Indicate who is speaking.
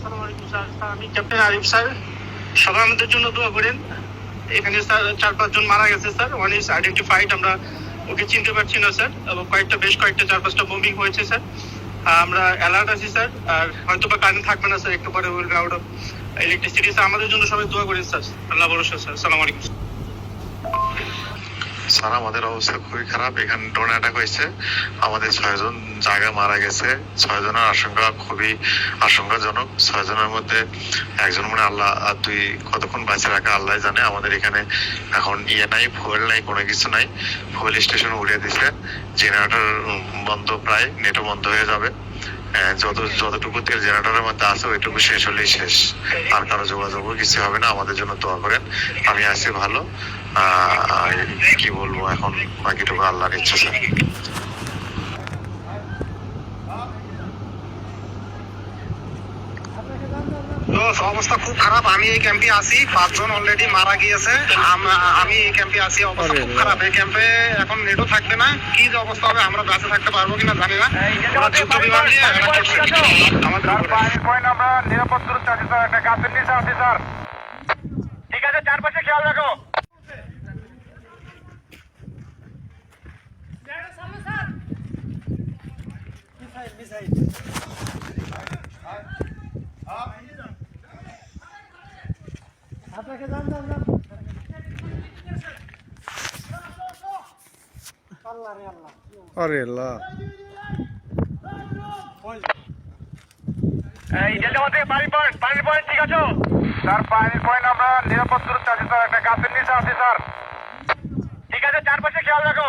Speaker 1: আসসালামু আলাইকুম স্যার। আমি ক্যাপ্টেন আরিফ স্যার। সবাই আমাদের জন্য দোয়া করেন। এখানে স্যার 4-5 জন মারা গেছে স্যার। ওয়ান ইজ আইডেন্টিফাইড, আমরা ওকে চিনতে পারছি না স্যার। এবং বেশ কয়েকটা 4-5টা বোমিং হয়েছে স্যার। আমরা অ্যালার্ট আছি স্যার। আর হয়তো বা কারেন্ট থাকবে না স্যার, একটু পরে will be out of electricity sir. আমাদের জন্য সবাই দোয়া করেন স্যার। আল্লাহ ভরসা স্যার। আসসালামু আলাইকুম
Speaker 2: স্যার। আমাদের অবস্থা খুবই খারাপ। এখানে ড্রোন অ্যাটাক হয়েছে, আমাদের 6 জন জায়গা মারা গেছে। 6 জনের আশঙ্কা খুবই আশঙ্কাজনক। 6 জনের মধ্যে একজন মনে আল্লাহ, আর দুই কতক্ষণ বাঁচে রাখা আল্লাহ জানে। আমাদের এখানে এখন নাই, ফুয়েল নাই, কোনো কিছু নাই। ফুয়েল স্টেশন উড়িয়ে দিছে, জেনারেটর বন্ধ, প্রায় নেটও বন্ধ হয়ে যাবে। যতটুকু তেল জেনারেটরের মধ্যে আছে ওইটুকু শেষ হলেই শেষ, আর কারো যোগাযোগও কিছু হবে না। আমাদের জন্য দোয়া করেন। আমি আছি ভালো। কি বলবো এখন, বাকিটুকু আল্লাহর ইচ্ছা স্যার।
Speaker 3: অবস্থা খুব খারাপ। আমি এই ক্যাম্পে আছি, 5 জন অলরেডি মারা গিয়েছে। আমি এই ক্যাম্পে আছি, অবস্থা খুব খারাপ। এই ক্যাম্পে এখন নেটও থাকবে না। কি যে অবস্থা হবে, আমরা বেঁচে থাকতে পারবো কিনা জানি না। যুদ্ধ বিমান নিয়ে আমাদের আমরা নিরাপদ দূরত্বে আছি স্যার। একটা গাছের নিচে আছি স্যার। ঠিক আছে, চারপাশে খেয়াল রাখো।
Speaker 4: আরে আল্লাহ,
Speaker 3: এই জেলাতে পানির পয়েন্ট ঠিক আছে স্যার। পানির পয়েন্ট আমরা নিরাপদ দূরত্বে আছি স্যার। একটা গাছের নিচে আছি স্যার। ঠিক আছে, চারপাশে খেয়াল রাখো।